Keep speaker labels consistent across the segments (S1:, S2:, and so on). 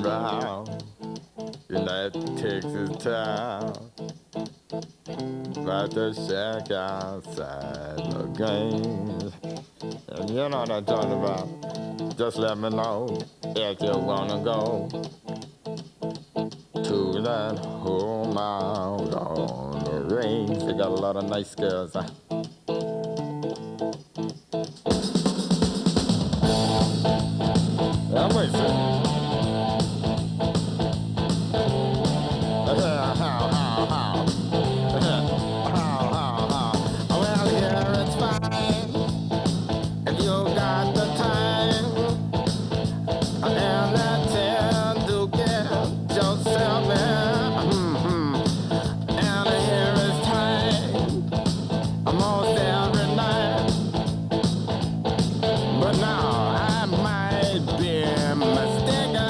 S1: round. You know it takes its time. But to check outside the game. And you know what I'm talking about. Just let me know if you wanna go to that home out on the range. They got a lot of nice girls. That makes sense. Well, yeah, it's fine if you got the time and the time to get yourself in. And here is time almost every night. But now I might be mistaken.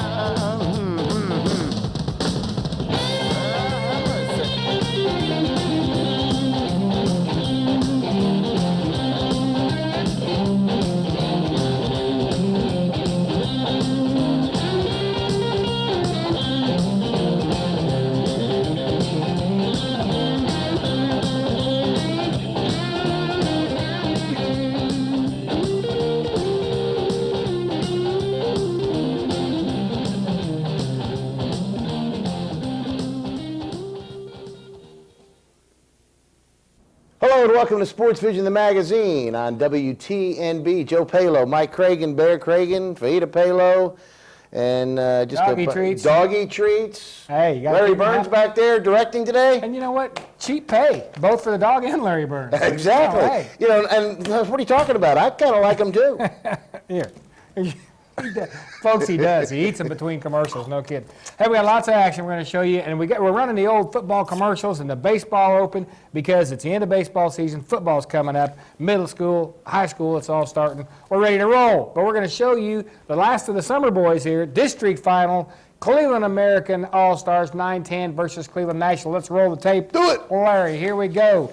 S2: Hello and welcome to SportsVision, the magazine on WTNB. Joe Palo, Mike Cragen, Bear Cragen, Fahita Palo, and just
S3: Doggy treats.
S2: Doggy treats.
S3: Hey, you got
S2: Larry Burns back there directing today.
S3: And you know what? Cheap pay, both for the dog and Larry Burns.
S2: Exactly.
S3: All right.
S2: You know, and what are you talking about? I kind of like him too.
S3: Here. Folks, he does. He eats them between commercials, no kidding. Hey, we got lots of action we're going to show you, and we're running the old football commercials and the baseball open because it's the end of baseball season. Football's coming up. Middle school, high school, it's all starting. We're ready to roll. But we're going to show you the last of the summer boys here. District final, Cleveland American All-Stars 9-10 versus Cleveland National. Let's roll the tape.
S2: Do it.
S3: Larry, here we go.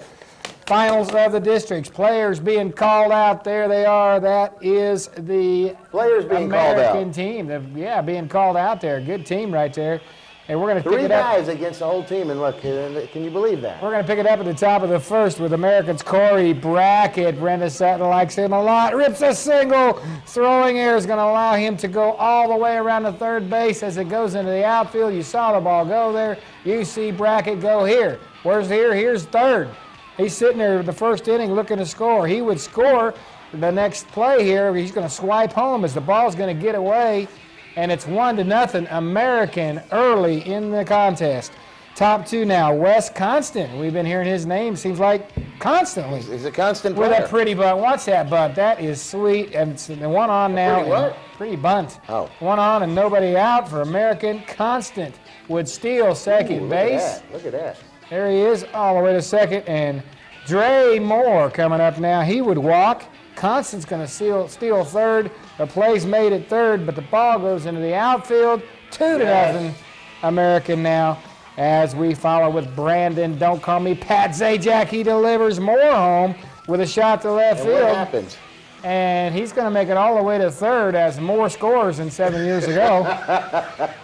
S3: Finals of the districts. Players being called out. There they are. That is the
S2: Players being called out.
S3: American team. Yeah, being called out there. Good team right there. And we're going to pick
S2: Three
S3: it up.
S2: guys against the whole team, and look, can you believe that?
S3: We're going to pick it up at the top of the first with Americans Corey Brackett. Brenda Sutton likes him a lot. Rips a single. Throwing air is going to allow him to go all the way around the third base as it goes into the outfield. You saw the ball go there. You see Brackett go here. Where's here? Here's third. He's sitting there the first inning looking to score. He would score the next play here. He's going to swipe home as the ball's going to get away, and it's 1-0 American early in the contest. Top two now, Wes Constant. We've been hearing his name, seems like constantly.
S2: He's a constant player.
S3: With that pretty bunt. Watch that bunt. That is sweet. And it's the one on now.
S2: Pretty what?
S3: Pretty bunt.
S2: Oh.
S3: One on and nobody out for American. Constant would steal second base.
S2: Look at that.
S3: There he is, all the way to second, and Dre Moore coming up now. He would walk. Constant's going to steal third. The play's made at third, but the ball goes into the outfield. 2-0 American now as we follow with Brandon. Don't call me Pat Zajac. He delivers Moore home with a shot to left field.
S2: What happens?
S3: And he's going to make it all the way to third as Moore scores than 7 years ago.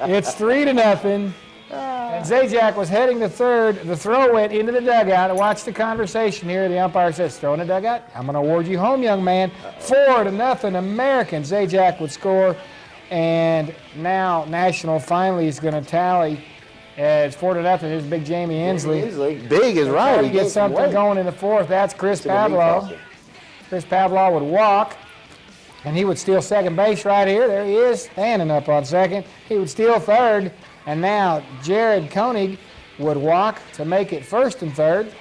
S3: It's 3-0. And Zajac was heading to third. The throw went into the dugout. Watch the conversation here. The umpire says, throw in the dugout. I'm going to award you home, young man. 4-0 American. Zajac would score. And now National finally is going to tally. It's 4-0. Here's big Jamie Inslee.
S2: Big is right.
S3: He gets something going in the fourth. That's Chris Pavlov. Chris Pavlov would walk. And he would steal second base right here. There he is, standing up on second. He would steal third. And now Jared Koenig would walk to make it first and third.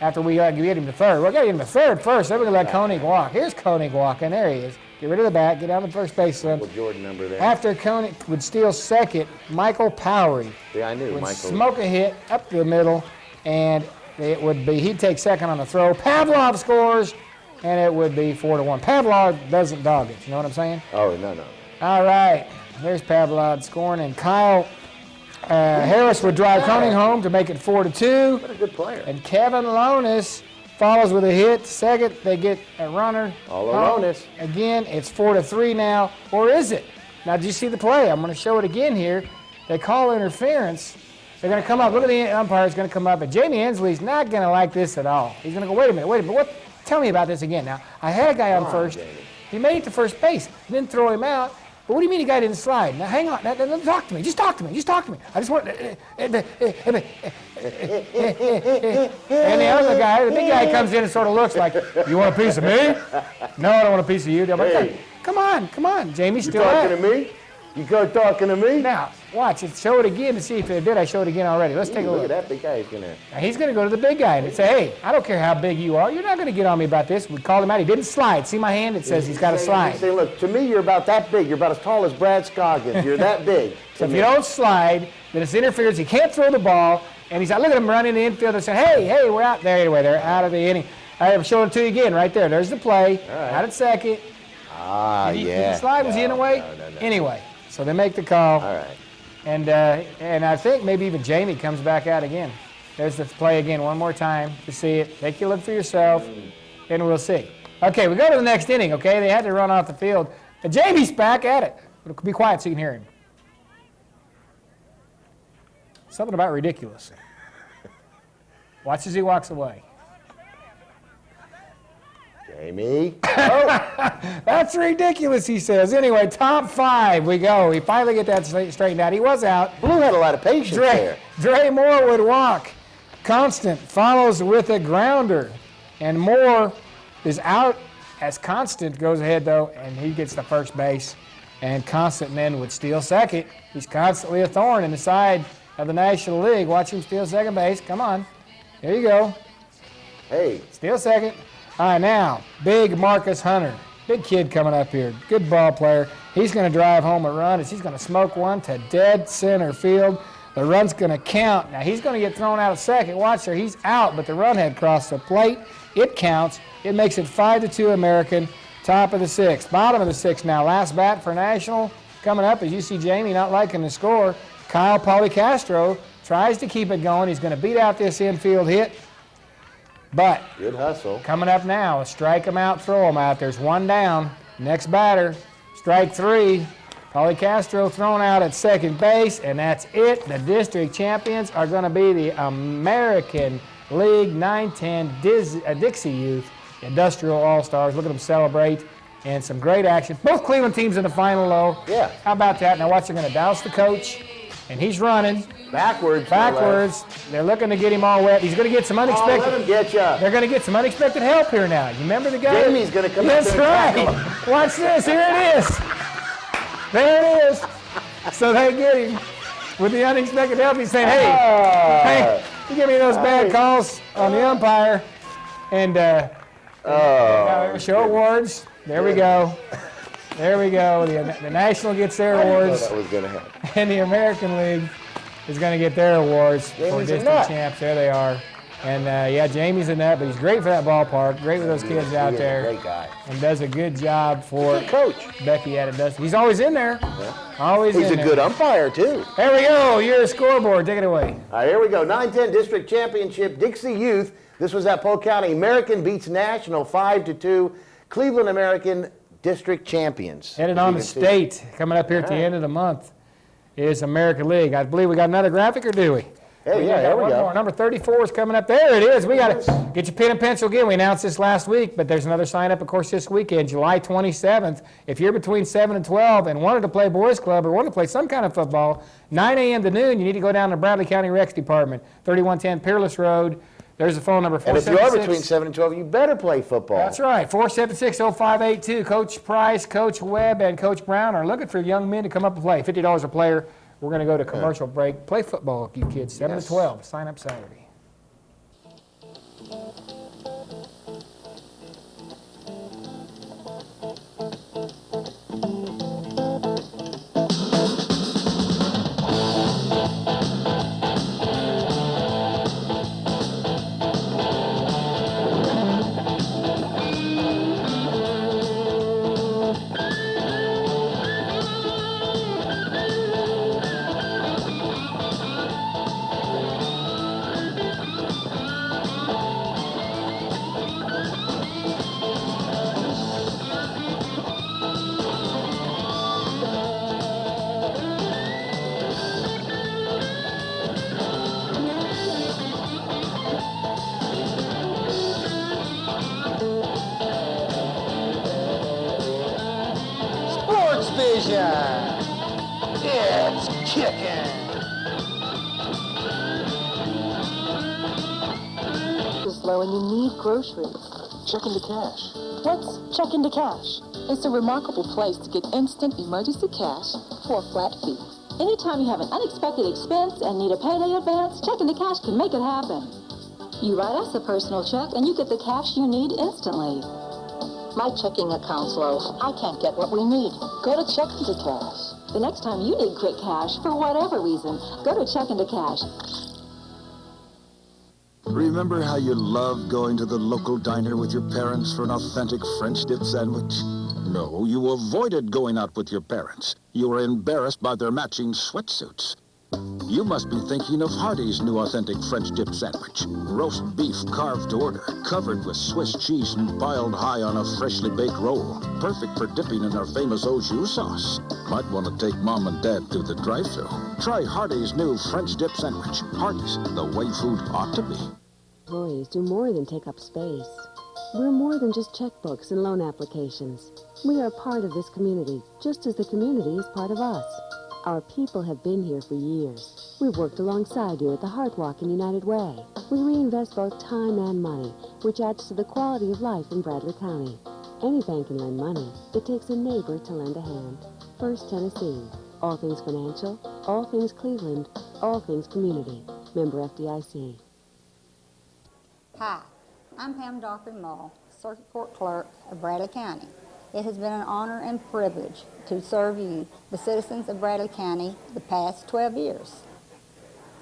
S3: After we get him to third. We're getting him to third first. Then we're going to let Koenig walk. Here's Koenig walking. There he is. Get rid of the bat. Get down to first base, son.
S2: Jordan number there.
S3: After Koenig would steal second, Michael Powery
S2: Yeah, I knew
S3: would
S2: Michael.
S3: smoke a hit up the middle, and it would be, he'd take second on the throw. Pavlov scores, and it would be 4-1. Pavlov doesn't dog it. You know what I'm saying?
S2: Oh, no.
S3: All right. There's Pavlov scoring, and Kyle Harris would drive Koenig home to make it 4-2.
S2: What a good player.
S3: And Kevin Lonis follows with a hit. Second, they get a runner.
S2: All Lonis.
S3: Again, it's 4-3 now. Or is it? Now, did you see the play? I'm going to show it again here. They call interference. They're going to come up. Look at the umpire's going to come up. But Jamie Hensley's not going to like this at all. He's going to go, wait a minute. What? Tell me about this again. Now, I had a guy on first.
S2: Jamie.
S3: He made it to first base. Didn't throw him out. But what do you mean the guy didn't slide? Now, hang on. Now, talk to me. Just talk to me. I just want... And the other guy, the big guy comes in and sort of looks like, you want a piece of me? No, I don't want a piece of you.
S2: Hey.
S3: Come on. Jamie's
S2: You
S3: still
S2: talking
S3: at it.
S2: to me? You go talking to me?
S3: Now, watch it. Show it again to see if it did. I showed it again already. Let's take a look.
S2: Look at that big guy.
S3: He's going to go to the big guy and say, hey, I don't care how big you are. You're not going to get on me about this. We called him out. He didn't slide. See my hand? It says he's got to slide.
S2: He's saying, look, to me, you're about that big. You're about as tall as Brad Scoggins. You're that big.
S3: So if you don't slide, then it's interference. He can't throw the ball. And he's out. Look at him running the infield and saying, hey, we're out there. Anyway, they're out of the inning. I'm showing it to you again right there. There's the play.
S2: Right.
S3: Out at second.
S2: Ah,
S3: Did
S2: yeah.
S3: he slide? Was he in the way?
S2: No.
S3: Anyway, so they make the call.
S2: All right.
S3: And I think maybe even Jamie comes back out again. There's the play again one more time to see it. Take a look for yourself, and we'll see. Okay, we go to the next inning, okay? They had to run off the field. And Jamie's back at it. Be quiet so you can hear him. Something about ridiculous. Watch as he walks away.
S2: Jamie.
S3: That's ridiculous, he says. Anyway, top 5 we go. We finally get that straightened out. He was out.
S2: Blue had a lot of patience there.
S3: Dre Moore would walk. Constant follows with a grounder. And Moore is out as Constant goes ahead, though, and he gets the first base. And Constant then would steal second. He's constantly a thorn in the side of the National League. Watch him steal second base. Come on. There you go.
S2: Hey.
S3: Steal second. All right, now, big Marcus Hunter. Big kid coming up here. Good ball player. He's going to drive home a run. He's going to smoke one to dead center field. The run's going to count. Now, he's going to get thrown out at second. Watch there. He's out, but the run had crossed the plate. It counts. It makes it 5-2 American. Top of the 6th. Bottom of the 6th now. Last bat for National. Coming up, as you see Jamie not liking the score, Kyle Policastro tries to keep it going. He's going to beat out this infield hit. But
S2: Good hustle.
S3: coming up now, strike him out, throw him out. There's one down. Next batter, strike 3. Policastro thrown out at second base, and that's it. The district champions are going to be the American League 9-10 Dixie Youth Industrial All-Stars. Look at them celebrate, and some great action. Both Cleveland teams in the final, though.
S2: Yeah.
S3: How about that? Now watch, they're going to douse the coach, and he's running.
S2: Backwards.
S3: They're looking to get him all wet. He's going to get some unexpected.
S2: Let him get you.
S3: They're going to get some unexpected help here now. You remember the guy?
S2: Jamie's going to come
S3: That's
S2: up there and tackle
S3: right.
S2: him.
S3: Watch this. Here it is. There it is. So they get him with the unexpected help. He's saying, hey, you give me those bad calls on the umpire. And show awards. There we go. There we go. The National gets their awards.
S2: That was going to happen.
S3: And the American League is going to get their awards for
S2: Jamie's a
S3: district
S2: nut.
S3: champs. There they are. And Jamie's a nut, but he's great for that ballpark. Great with those kids out there.
S2: Great guy.
S3: And does a good job for
S2: Good coach.
S3: Becky at it. He's always in there. Always
S2: He's
S3: in
S2: a
S3: there.
S2: good umpire, too.
S3: There we go. Your scoreboard. Take it away.
S2: All right, here we go. 9-10 District Championship, Dixie Youth. This was at Polk County. American beats National 5-2. Cleveland American District Champions.
S3: Headed on to state. Coming up here at the end of the month is American League. I believe we got another graphic, or do we?
S2: Hey, yeah, there we
S3: one
S2: go.
S3: more. Number 34 is coming up. There it is. We got to get your pen and pencil again. We announced this last week, but there's another sign up, of course, this weekend, July 27th. If you're between 7 and 12 and wanted to play boys club or wanted to play some kind of football, 9 a.m. to noon, you need to go down to Bradley County Recs Department, 3110 Peerless Road. There's the phone number, 476.
S2: And if you are between 7 and 12, you better play football.
S3: That's right, 476-0582. Coach Price, Coach Webb, and Coach Brown are looking for young men to come up and play. $50 a player. We're going to go to commercial break. Play football, you kids, 7 to 12. Sign up Saturday.
S2: Action! It's kicking!
S4: Is low and you need groceries.
S5: Check into cash.
S4: What's Check into Cash? It's a remarkable place to get instant emergency cash for a flat fee. Anytime you have an unexpected expense and need a payday advance, Check into Cash can make it happen. You write us a personal check and you get the cash you need instantly. My checking account's low. I can't get what we need. Go to Check into Cash. The next time you need quick cash, for whatever reason, go to Check into Cash.
S5: Remember how you loved going to the local diner with your parents for an authentic French dip sandwich? No, you avoided going out with your parents. You were embarrassed by their matching sweatsuits. You must be thinking of Hardee's new authentic French dip sandwich. Roast beef carved to order, covered with Swiss cheese and piled high on a freshly baked roll. Perfect for dipping in our famous au jus sauce. Might want to take Mom and Dad through the drive-thru. Try Hardee's new French dip sandwich. Hardee's, the way food ought to be.
S6: Employees do more than take up space. We're more than just checkbooks and loan applications. We are part of this community, just as the community is part of us. Our people have been here for years. We've worked alongside you at the Heart Walk and United Way. We reinvest both time and money, which adds to the quality of life in Bradley County. Any bank can lend money. It takes a neighbor to lend a hand. First Tennessee. All things financial, all things Cleveland, all things community. Member FDIC.
S7: Hi, I'm Pam Mull, Circuit Court Clerk of Bradley County. It has been an honor and privilege to serve you, the citizens of Bradley County, the past 12 years.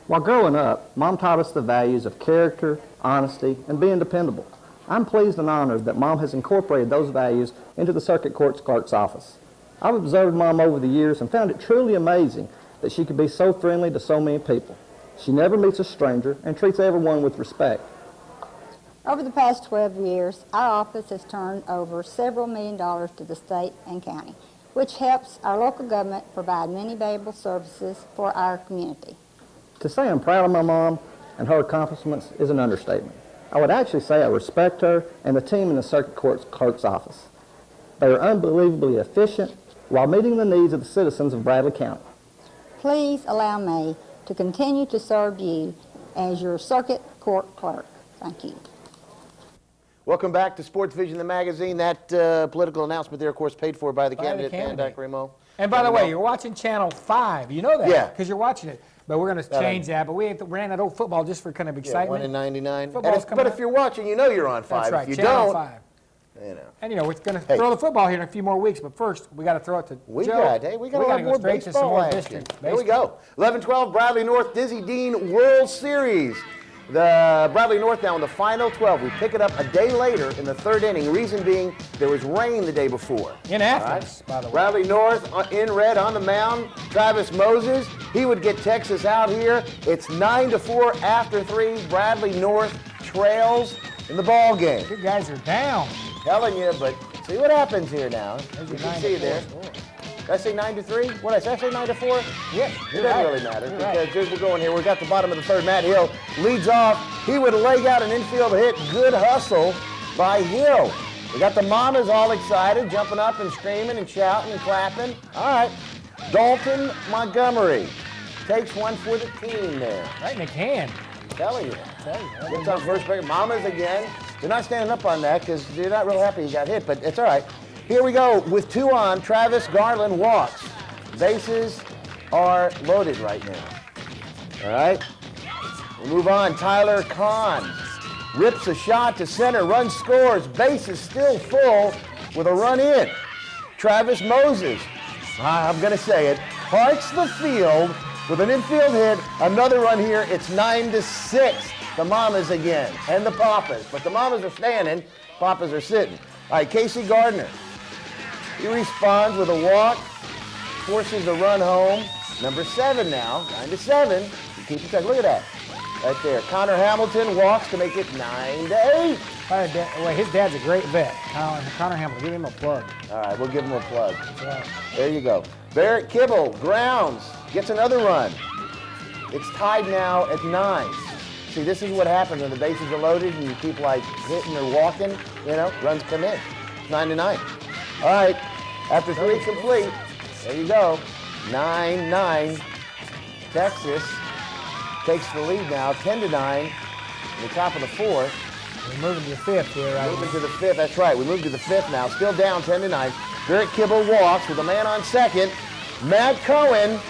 S8: While growing up, Mom taught us the values of character, honesty, and being dependable. I'm pleased and honored that Mom has incorporated those values into the Circuit Court Clerk's office. I've observed Mom over the years and found it truly amazing that she could be so friendly to so many people. She never meets a stranger and treats everyone with respect.
S7: Over the past 12 years, our office has turned over several $1 million to the state and county, which helps our local government provide many valuable services for our community.
S8: To say I'm proud of my mom and her accomplishments is an understatement. I would actually say I respect her and the team in the Circuit Court Clerk's office. They are unbelievably efficient while meeting the needs of the citizens of Bradley County.
S7: Please allow me to continue to serve you as your Circuit Court Clerk. Thank you.
S2: Welcome back to SportsVision, the magazine. That political announcement there, of course, paid for by the candidate, Dan Remo.
S3: And by the way, you're watching Channel 5. You know that.
S2: Yeah.
S3: Because you're watching it. But we're going to change that. But we ran that old football just for kind of excitement.
S2: Yeah, 1 in 99.
S3: But
S2: if you're watching, you know you're on 5.
S3: That's right.
S2: If you
S3: Channel
S2: don't,
S3: 5.
S2: you know.
S3: And, you know, we're going to throw the football here in a few more weeks. But first, we got to throw it to
S2: We
S3: Joe.
S2: got a lot more baseball action. Here we go. 11-12 Bradley North Dizzy Dean World Series. The Bradley North now in the final 12. We pick it up a day later in the third inning. Reason being there was rain the day before.
S3: In Athens, by the way.
S2: Bradley North in red on the mound. Travis Moses, he would get Texas out here. It's 9-4 after 3. Bradley North trails in the ball game.
S3: You guys are down.
S2: Telling you, but see what happens here now. As you can see there. Did I say 9-3? What did I say? 9-4?
S3: Yeah,
S2: it doesn't really matter because here's we're going here. We've got the bottom of the third. Matt Hill leads off. He would leg out an infield hit. Good hustle by Hill. We got the mamas all excited, jumping up and screaming and shouting and clapping. All right. Dalton Montgomery takes one for the team there.
S3: Right in the can.
S2: I'm telling you. Gets on first base. Mamas again. They're not standing up on that because they're not real happy he got hit, but it's all right. Here we go with 2 on. Travis Garland walks. Bases are loaded right now. All right. We move on. Tyler Kahn rips a shot to center. Run scores. Base is still full with a run in. Travis Moses, I'm going to say it, parks the field with an infield hit. Another run here. It's 9-6. The Mamas again and the Papas. But the Mamas are standing. Papas are sitting. All right, Casey Gardner. He responds with a walk, forces a run home. Number 7 now, 9-7. You keep in touch. Look at that. Right there. Connor Hamilton walks to make it 9-8.
S3: Well, his dad's a great vet. Connor Hamilton, give him a plug.
S2: All right, we'll give him a plug.
S3: Right.
S2: There you go. Barrett Kibble grounds, gets another run. It's tied now at 9. See, this is what happens when the bases are loaded and you keep like hitting or walking, you know, runs come in. 9-9. All right, after 3 complete, There you go. 9-9. Texas takes the lead now, 10-9. In the top of the fourth.
S3: We're moving to the fifth here, right?
S2: Moving to the fifth, that's right. We move to the fifth now. Still down 10-9. Barrett Kibble walks with a man on second. Matt Cohen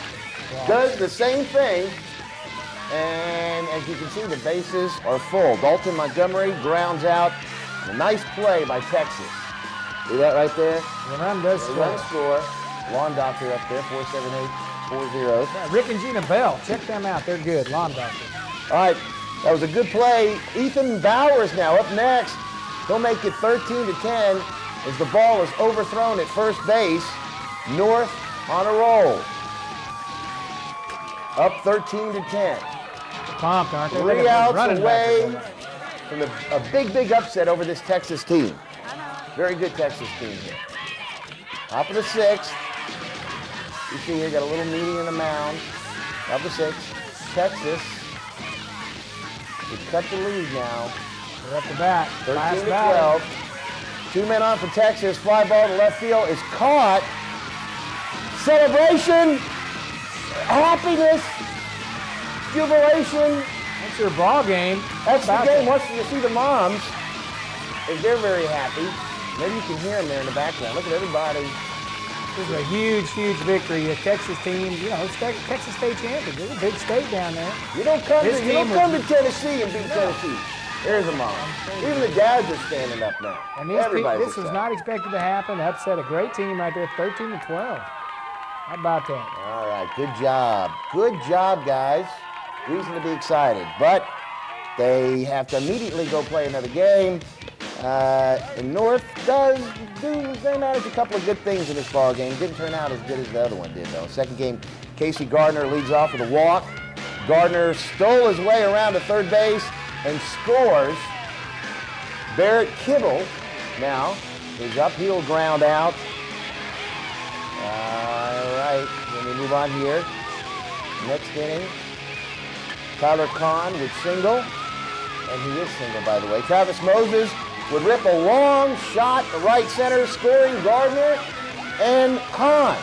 S2: does the same thing. And as you can see, the bases are full. Dalton Montgomery grounds out. A nice play by Texas. See that right there?
S3: The run does
S2: score. Lawn Doctor up there, 478-40.
S3: Rick and Gina Bell, check them out. They're good. Lawn Doctor.
S2: All right, that was a good play. Ethan Bowers now up next. He'll make it 13-10 as the ball is overthrown at first base. North on a roll. Up 13-10.
S3: Pumped, aren't they?
S2: 3 outs away from a big upset over this Texas team. Very good Texas team here. Top of the sixth. You see here, got a little meeting in the mound. Top of the sixth. Texas would cut the lead now.
S3: They're up the bat.
S2: 13-12. 2 men on for Texas. Fly ball to left field is caught. Celebration. Happiness. Jubilation.
S3: That's your ball game.
S2: That's the game. Once you see the moms, if they're very happy. Maybe you can hear them there in the background. Look at everybody.
S3: This is a huge victory. The Texas team, you know, it's Texas state champions. It's a big state down there.
S2: You don't come to Tennessee and beat Tennessee. There's a mom. Even the dads are standing up now.
S3: And this was not expected to happen. Upset a great team right there, 13-12. How about that?
S2: All right, good job. Good job, guys. Reason to be excited. But they have to immediately go play another game. And North they managed a couple of good things in this ball game. Didn't turn out as good as the other one did, though. Second game, Casey Gardner leads off with a walk. Gardner stole his way around to third base and scores. Barrett Kibble now is uphill ground out. All right, then we move on here. Next inning, Tyler Kahn would single, and he is single, by the way. Travis Moses would rip a long shot to right center, scoring Gardner and Kahn.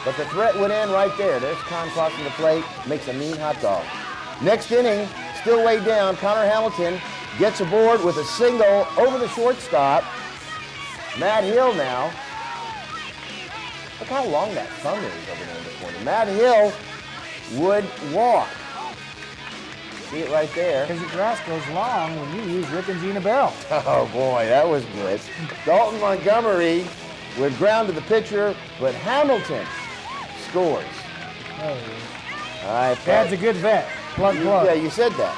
S2: But the threat would end right there. There's Kahn crossing the plate, makes a mean hot dog. Next inning, still way down, Connor Hamilton gets aboard with a single over the shortstop. Matt Hill now. Look how long that thumb is over there in the corner. Matt Hill would walk. See it right there.
S3: Because the grass goes long when you use Rick and Gina Bell.
S2: Oh, boy, that was good. Dalton Montgomery would ground to the pitcher, but Hamilton scores.
S3: Oh,
S2: all right,
S3: Dad's a good vet. Plug.
S2: Yeah, you said that.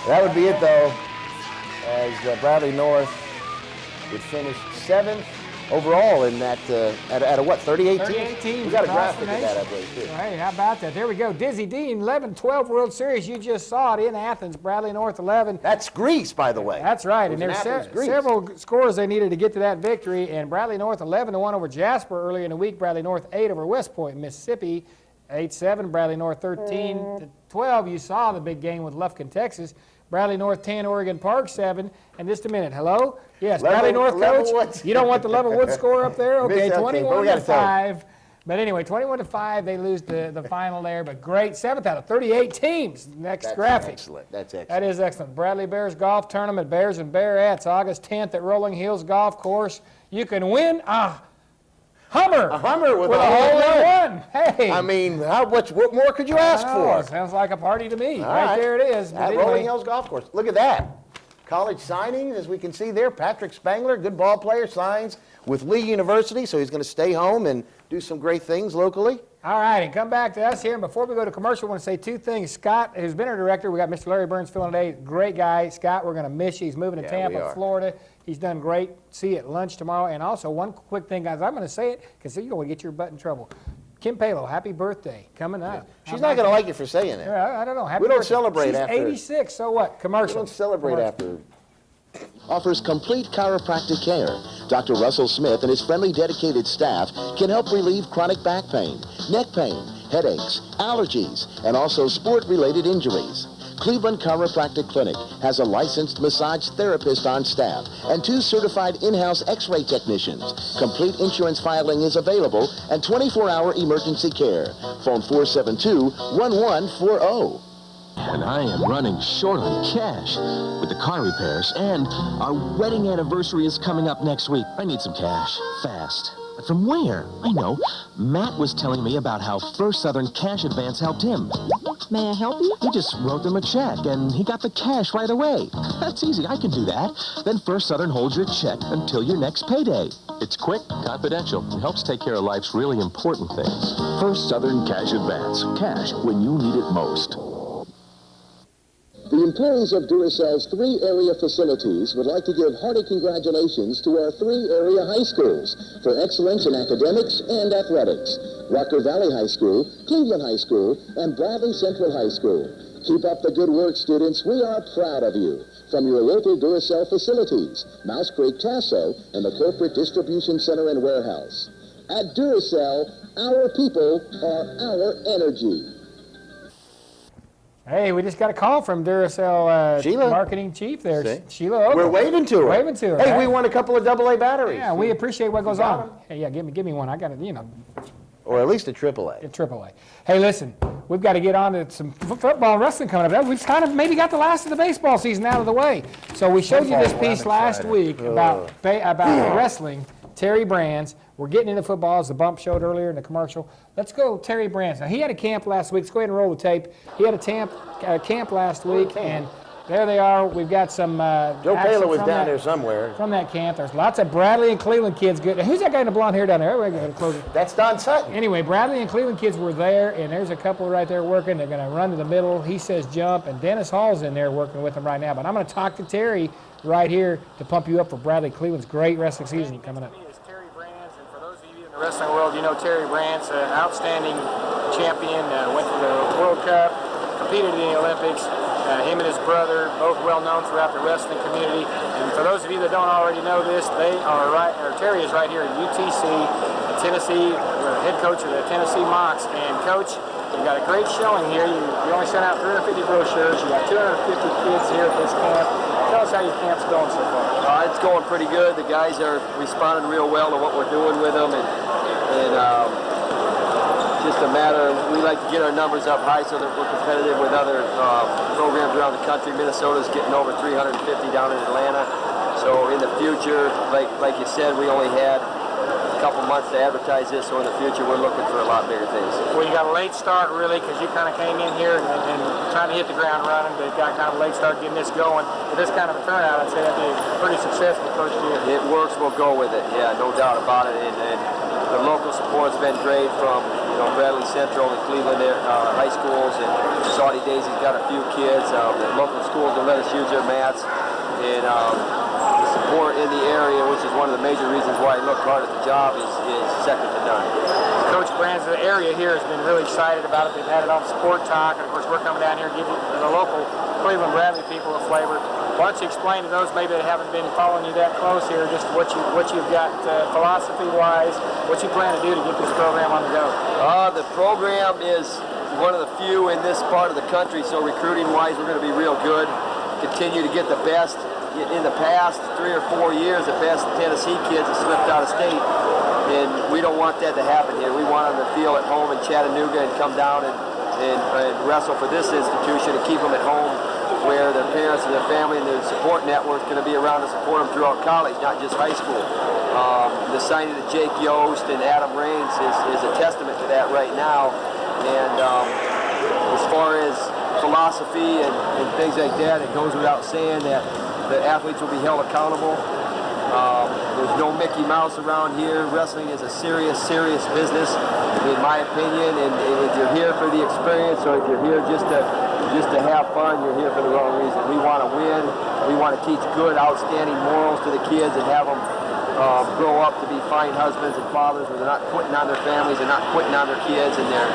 S2: That would be it, though, as Bradley North would finish 7th overall in that, at a what, 38 teams?
S3: 38 teams.
S2: We got a graphic of that, I believe, too.
S3: Hey, how about that? There we go. Dizzy Dean, 11-12 World Series. You just saw it in Athens. Bradley North, 11.
S2: That's Greece, by the way.
S3: That's right. And there's several scores they needed to get to that victory. And Bradley North, 11-1 over Jasper earlier in the week. Bradley North, 8 over West Point, Mississippi, 8-7. Bradley North, 13-12. You saw the big game with Lufkin, Texas. Bradley North 10, Oregon Park 7. And just a minute, hello? Yes, Bradley North coach. You don't want the Levelwood score up there? Okay, 21-5. But anyway, 21-5, they lose the final there. But great, 7th out of 38 teams. That's graphic.
S2: Excellent. That's excellent.
S3: That is excellent. Bradley Bears Golf Tournament, Bears and Bearettes, August 10th at Rolling Hills Golf Course. You can win a Hummer.
S2: A Hummer with a
S3: hole-in-one. Hey.
S2: I mean, what more could you ask for?
S3: Sounds like a party to me.
S2: Right
S3: there it is.
S2: At Rolling Hills Golf Course. Look at that. College signings, as we can see there. Patrick Spangler, good ball player, signs with Lee University, so he's going to stay home and do some great things locally.
S3: All right, and come back to us here. And before we go to commercial, I want to say 2 things. Scott, who's been our director, we got Mr. Larry Burns filling today. Great guy. Scott, we're going to miss you. He's moving to Tampa, Florida. He's done great. See you at lunch tomorrow. And also, one quick thing, guys. I'm going to say it because you're going to get your butt in trouble. Kim Palo, happy birthday. Coming up.
S2: Yeah. She's not going to like you for saying it.
S3: I don't know. Happy
S2: we don't
S3: birthday.
S2: celebrate after.
S3: She's 86, so what? Commercial.
S2: We don't celebrate after.
S9: Offers complete chiropractic care. Dr. Russell Smith and his friendly, dedicated staff can help relieve chronic back pain, neck pain, headaches, allergies, and also sport-related injuries. Cleveland Chiropractic Clinic has a licensed massage therapist on staff and 2 certified in-house x-ray technicians. Complete insurance filing is available and 24-hour emergency care. Phone 472-1140.
S10: And I am running short on cash with the car repairs, and our wedding anniversary is coming up next week. I need some cash, fast. But from where? I know. Matt was telling me about how First Southern Cash Advance helped him.
S4: May I help you?
S10: He just wrote them a check, and he got the cash right away. That's easy. I can do that. Then First Southern holds your check until your next payday.
S11: It's quick, confidential, and helps take care of life's really important things.
S5: First Southern Cash Advance. Cash when you need it most.
S9: The employees of Duracell's 3 area facilities would like to give hearty congratulations to our 3 area high schools for excellence in academics and athletics. Rocker Valley High School, Cleveland High School, and Bradley Central High School. Keep up the good work, students. We are proud of you. From your local Duracell facilities, Mouse Creek, Tasso, and the Corporate Distribution Center and Warehouse. At Duracell, our people are our energy.
S3: Hey, we just got a call from Duracell
S2: Sheila.
S3: marketing chief there.
S2: See?
S3: Sheila Ogle.
S2: We're waving to her.
S3: Waving to her.
S2: Hey,
S3: right?
S2: we won a couple of AA batteries.
S3: Yeah, we appreciate what goes
S2: got
S3: on. Hey, yeah, give me one. I got it, you know.
S2: Or at least a AAA.
S3: A AAA. Hey, listen, we've got to get on to some football and wrestling coming up. We've kind of maybe got the last of the baseball season out of the way. So we showed you this piece last week about wrestling. Terry Brands. We're getting into football, as the bump showed earlier in the commercial. Let's go Terry Brands. Now, he had a camp last week. Let's go ahead and roll the tape. He had a camp last week, and there they are. We've got some
S2: Joe Pala was down there somewhere.
S3: From that camp. There's lots of Bradley and Cleveland kids. Good. Who's that guy in the blonde hair down there? We're going to close it.
S2: That's Don Sutton.
S3: Anyway, Bradley and Cleveland kids were there, and there's a couple right there working. They're going to run to the middle. He says jump, and Dennis Hall's in there working with them right now. But I'm going to talk to Terry right here to pump you up for Bradley Cleveland's great wrestling season coming up.
S12: Wrestling world, you know Terry Brands, an outstanding champion, went to the World Cup, competed in the Olympics. Him and his brother, both well known throughout the wrestling community. And for those of you that don't already know this, Terry is right here at UTC, Tennessee, head coach of the Tennessee Mocs. And coach, you've got a great showing here. You only sent out 350 brochures. You got 250 kids here at this camp. Tell us how your camp's going so far.
S13: It's going pretty good. The guys are responding real well to what we're doing with them, and just a matter of, we like to get our numbers up high so that we're competitive with other programs around the country. Minnesota's getting over 350 down in Atlanta. So in the future, like you said, we only had a couple months to advertise this, so in the future we're looking for a lot bigger things.
S12: Well, you got a late start really, because you kind of came in here and trying to hit the ground running, but got kind of a late start getting this going. With this kind of a turnout, I'd say that'd be a pretty successful first year.
S13: It works, we'll go with it. Yeah, no doubt about it. And the local support's been great from Bradley Central and Cleveland high schools, and Saudi Daisy's got a few kids. The local schools will let us use their mats, and the support in the area, which is one of the major reasons why I look hard at the job, is second to none.
S12: Coach Brands, the area here has been really excited about it. They've had it on Sport Talk, and of course we're coming down here to give the local Cleveland Bradley people a flavor. Why don't you explain to those maybe that haven't been following you that close here, just what you've got philosophy-wise, what you plan to do to get this program on the go?
S13: The program is one of the few in this part of the country, so recruiting-wise we're going to be real good. Continue to get the best. In the past 3 or 4 years, the best Tennessee kids have slipped out of state, and we don't want that to happen here. We want them to feel at home in Chattanooga and come down and wrestle for this institution and keep them at home, where their parents and their family and their support network is going to be around to support them throughout college, not just high school. The signing of Jake Yost and Adam Raines is a testament to that right now. And as far as philosophy and things like that, it goes without saying that the athletes will be held accountable. There's no Mickey Mouse around here. Wrestling is a serious, serious business, in my opinion. And if you're here for the experience, or if you're here just to have fun, you're here for the wrong reason. We want to win. We want to teach good, outstanding morals to the kids and have them grow up to be fine husbands and fathers, where they're not quitting on their families, they're not quitting on their kids, and they're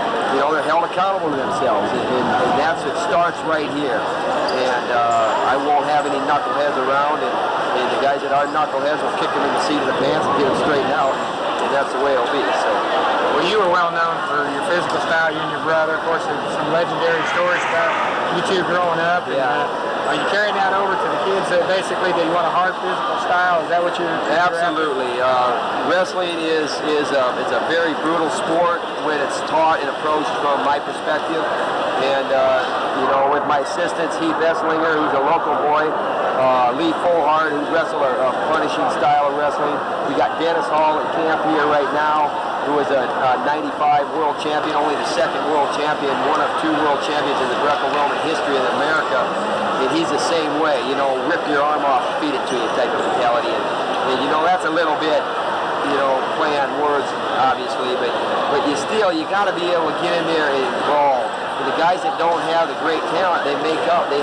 S13: held accountable to themselves. And that's it starts right here. And I won't have any knuckleheads around, and the guys that are knuckleheads will kick them in the seat of the pants and get them straightened out, and that's the way it'll be. So,
S12: well, you were well known for your physical style, you and your brother. father. Of course, there's some legendary stories about you two growing up.
S13: Yeah.
S12: And, are you carrying that over to the kids that basically that you want a hard physical style? Is that what you're
S13: Absolutely. Wrestling is it's a very brutal sport when it's taught and approached from my perspective. And you know, with my assistants, Heath Esslinger, who's a local boy, Lee Fullhart, who wrestled a punishing style of wrestling. We got Dennis Hall at camp here right now, who was a 95 world champion, only the second world champion, one of 2 world champions in the Greco-Roman history in America. And he's the same way, you know, rip your arm off, feed it to you type of mentality. And you know, that's a little bit, you know, play on words, obviously, but you got to be able to get in there and involve. For the guys that don't have the great talent, they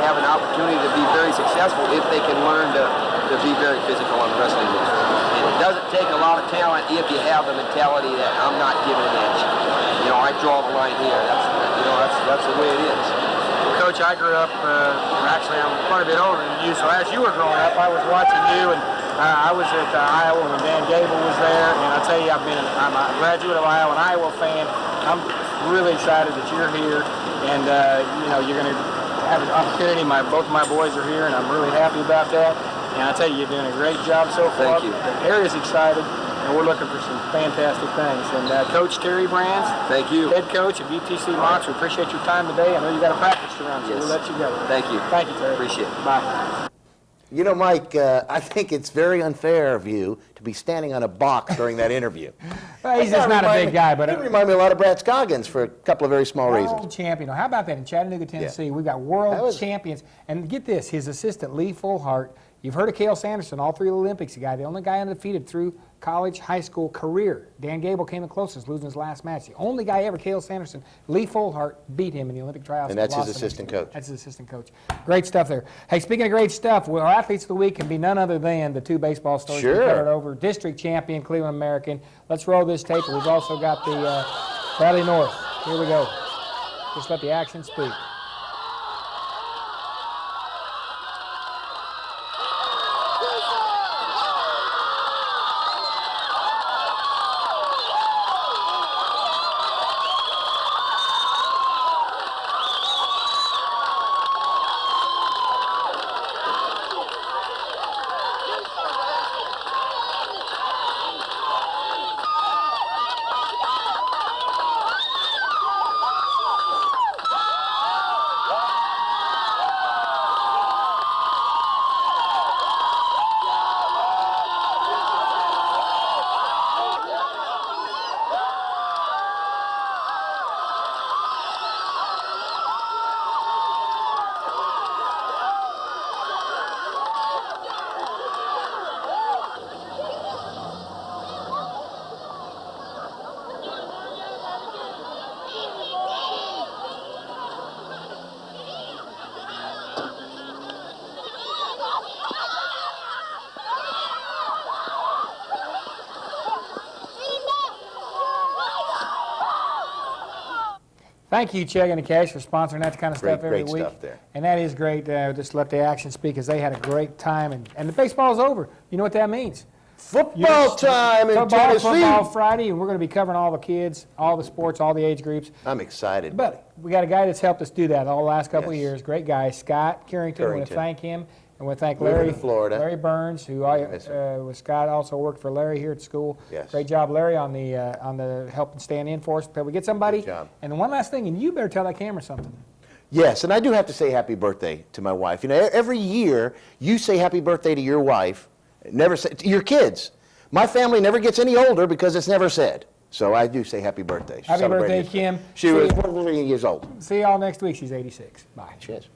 S13: have an opportunity to be very successful if they can learn to be very physical on wrestling moves. And it doesn't take a lot of talent if you have the mentality that I'm not giving an inch. You know, I draw the line here. That's the way it is.
S12: Coach, I grew up, actually I'm quite a bit older than you, so as you were growing up, I was watching you, and I was at Iowa when Dan Gable was there, and I tell you, I'm a graduate of Iowa, an Iowa fan. I'm really excited that you're here, and you know, you're going to have an opportunity. Both of my boys are here, and I'm really happy about that. And I tell you, you're doing a great job so far.
S13: Thank you.
S12: The area's excited, and we're looking for some fantastic things. And Coach Terry Brands,
S13: thank you.
S12: Head coach of UTC Mox, we appreciate your time today. I know you got a practice to run, so
S13: Yes.
S12: we'll let you go.
S13: Thank you.
S12: Thank you, Terry.
S13: Appreciate it.
S12: Bye.
S2: You know, Mike, I think it's very unfair of you to be standing on a box during that interview.
S3: Well, he's just not a big guy, but
S2: he reminded me a lot of Brad Scoggins for a couple of very small reasons.
S3: World champion. How about that in Chattanooga, Tennessee? We've got world champions. And get this, his assistant, Lee Fullhart. You've heard of Cale Sanderson, all 3 Olympics guy, the only guy undefeated through college, high school career. Dan Gable came in closest, losing his last match. The only guy ever, Cale Sanderson, Lee Fullhart, beat him in the Olympic tryouts.
S2: And that's his assistant coach.
S3: That's his assistant coach. Great stuff there. Hey, speaking of great stuff, well, our athletes of the week can be none other than the 2 baseball stories we covered over. District champion, Cleveland American. Let's roll this tape. We've also got the Valley North. Here we go. Just let the action speak. Thank you, Chegg and Cash, for sponsoring that kind of stuff every week.
S2: Great stuff there.
S3: And that is great. Just let the action speak, as they had a great time. And the baseball's over. You know what that means?
S2: Football time in Tennessee.
S3: Football Friday, and we're going to be covering all the kids, all the sports, all the age groups.
S2: I'm excited.
S3: But we got a guy that's helped us do that all the last couple of years. Great guy, Scott Carrington. I want to thank him. And we thank Larry,
S2: Florida.
S3: Burns, who with Scott also worked for Larry here at school.
S2: Yes.
S3: Great job, Larry, on the helping stand in for us. But we get somebody.
S2: Good job.
S3: And one last thing, and you better tell that camera something.
S2: Yes, and I do have to say happy birthday to my wife. You know, every year you say happy birthday to your wife, never say to your kids. My family never gets any older because it's never said. So I do say happy birthday.
S3: Happy birthday, Kim.
S2: She was 43 years old.
S3: See y'all next week. She's 86. Bye.
S2: Cheers.